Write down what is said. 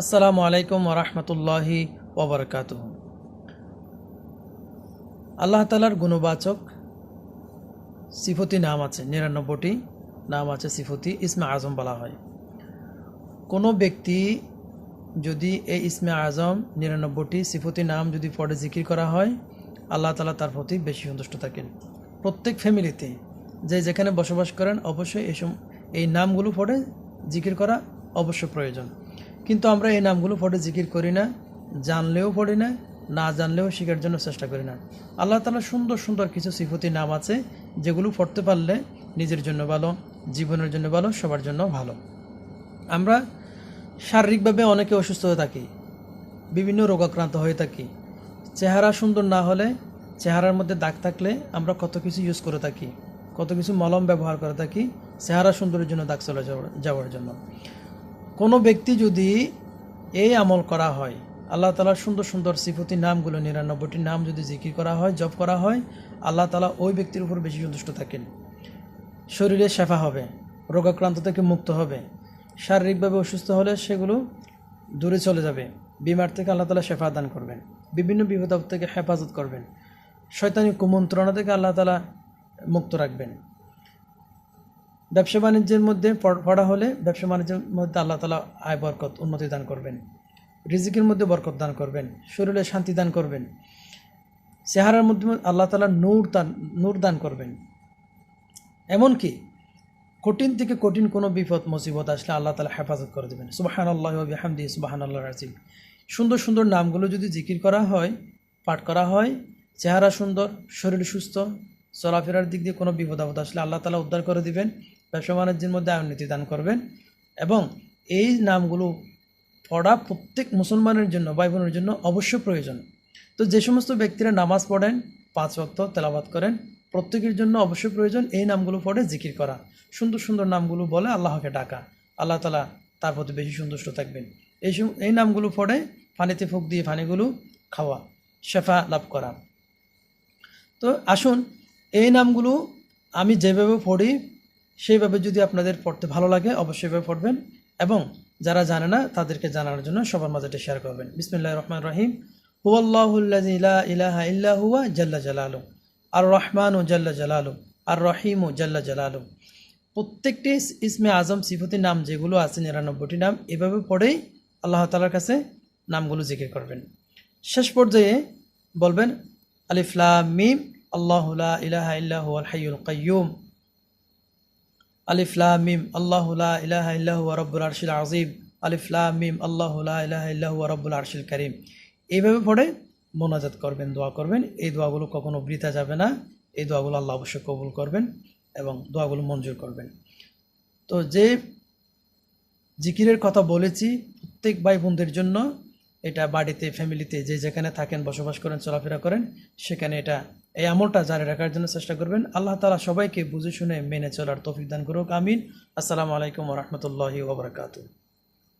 আসসালামু আলাইকুম ওরহমতুল্লাহি ওবরকাতুহ। আল্লাহ তালার গুণবাচক সিফতি নাম আছে, ৯৯টি নাম আছে, সিফতি ইসমে আজম বলা হয়। কোনো ব্যক্তি যদি এই ইসমে আজম ৯৯টি সিফতি নাম যদি পড়ে জিকির করা হয়, আল্লাহ তালা তার প্রতি বেশি সন্তুষ্ট থাকেন। প্রত্যেক ফ্যামিলিতে যে যেখানে বসবাস করেন অবশ্যই এই নামগুলো পড়ে জিকির করা অবশ্য প্রয়োজন। কিন্তু আমরা এই নামগুলো পড়ে জিকির করি না, জানলেও পড়ি না, না জানলেও শেখার জন্য চেষ্টা করি না। আল্লাহ তাআলা সুন্দর সুন্দর কিছু সিফতি নাম আছে যেগুলো পড়তে পারলে নিজের জন্য ভালো, জীবনের জন্য ভালো, সবার জন্য ভালো। আমরা শারীরিকভাবে অনেকে অসুস্থ হয়ে থাকি, বিভিন্ন রোগাক্রান্ত হয়ে থাকি। চেহারা সুন্দর না হলে, চেহারার মধ্যে দাগ থাকলে আমরা কত কিছু ইউজ করে থাকি, কত কিছু মলম ব্যবহার করে থাকি চেহারা সুন্দরের জন্য, দাগ চলে যাওয়ার জন্য। কোনো ব্যক্তি যদি এই আমল করা হয়, আল্লাহ তালার সুন্দর সুন্দর সিফতি নামগুলো ৯৯টি নাম যদি জিকির করা হয়, জপ করা হয়, আল্লাহ তালা ওই ব্যক্তির উপর বেশি সন্তুষ্ট থাকেন। শরীরে শেফা হবে, রোগাক্রান্ত থেকে মুক্ত হবে, শারীরিকভাবে অসুস্থ হলে সেগুলো দূরে চলে যাবে, বিমার থেকে আল্লাহ তালা শেফা দান করবেন, বিভিন্ন বিপদ থেকে হেফাজত করবেন, শয়তানি কুমন্ত্রণা থেকে আল্লাহ তালা মুক্ত রাখবেন। ব্যবসা বাণিজ্যের মধ্যে পড়া হলে ব্যবসা বাণিজ্যের মধ্যে আল্লাহ তালা আয় বরকত, উন্নতি দান করবেন, রিজিকের মধ্যে বরকত দান করবেন, শরীরে শান্তি দান করবেন, চেহারার মধ্যে আল্লাহ তালা নূর দান করবেন। এমনকি কঠিন থেকে কঠিন কোনো বিপদ মুসিবত আসলে আল্লাহ তালা হেফাজত করে দেবেন। সুবহানাল্লাহি ওয়া বিহামদিহি সুবহানাল্লাহিল আযীম। সুন্দর সুন্দর নামগুলো যদি জিকির করা হয়, পাঠ করা হয়, চেহারা সুন্দর, শরীর সুস্থ, চলাফেরার দিক দিয়ে কোনো বিপদ আপদ আসলে আল্লাহ তালা উদ্ধার করে দিবেন, ব্যবসা বাণিজ্যের মধ্যে উন্নতি দান করবেন। এবং এই নামগুলো পড়া প্রত্যেক মুসলমানের জন্য, ভাই বোনের জন্য অবশ্য প্রয়োজন। তো যে সমস্ত ব্যক্তিরা নামাজ পড়েন, ৫ ওয়াক্ত তেলাওয়াত করেন, প্রত্যেকের জন্য অবশ্যই প্রয়োজন এই নামগুলো পড়ে জিকির করা, সুন্দর সুন্দর নামগুলো বলে আল্লাহকে ডাকা, আল্লাহ তালা তার প্রতি বেশি সন্তুষ্ট থাকবেন। এই নামগুলো পড়ে পানিতে ফুঁক দিয়ে পানিগুলো খাওয়া, শেফা লাভ করা। তো আসুন, এই নামগুলো আমি যেভাবে পড়ি সেইভাবে যদি আপনাদের পড়তে ভালো লাগে অবশ্যই এভাবে পড়বেন, এবং যারা জানে না তাদেরকে জানানোর জন্য সবার মাঝে এটা শেয়ার করবেন। বিসমিল্লাহির রহমানির রহিম। হুয়াল্লাহুল্লাযী লা ইলাহা ইল্লা হুয়া জাল্লা জালালুহু, আর রহমানু জাল্লা জালালুহু, আর রহিমু জাল্লা জালালুহু। প্রত্যেকটি ইসমে আজম সিফতি নাম যেগুলো আছে ৯৯টি নাম, এভাবে পড়েই আল্লাহ তাআলার কাছে নামগুলো জিকির করবেন। শেষ পর্যায়ে বলবেন আলিফ লাম মিম আল্লাহু লা ইলাহা ইল্লা হুয়াল হাইয়ুল কাইয়্যুম, আলিফ লাম মিম আল্লাহু লা ইলাহা ইল্লা হুয়া রাব্বুল আরশিল আযীম, আলিফ লাম মিম আল্লাহু লা ইলাহা ইল্লা হুয়া রাব্বুল আরশিল কারীম। এইভাবে পড়ে মোনাজাত করবেন, দোয়া করবেন। এই দোয়াগুলো কখনো বৃথা যাবে না, এই দোয়াগুলো আল্লাহ অবশ্যই কবুল করবেন এবং দোয়াগুলো মঞ্জুর করবেন। তো যে জিকিরের কথা বলেছি প্রত্যেক ভাই বোনদের জন্য, এটা বাড়িতে, ফ্যামিলিতে যে যেখানে থাকেন, বসবাস করেন, চলাফেরা করেন, সেখানে এই আমলটা জারি রাখার জন্য চেষ্টা করবেন। আল্লাহ তাআলা সবাইকে বুঝে শুনে মেনে চলার তৌফিক দান করুক, আমিন। আসসালামু আলাইকুম ওয়া রাহমাতুল্লাহি ওয়া বারাকাতুহু।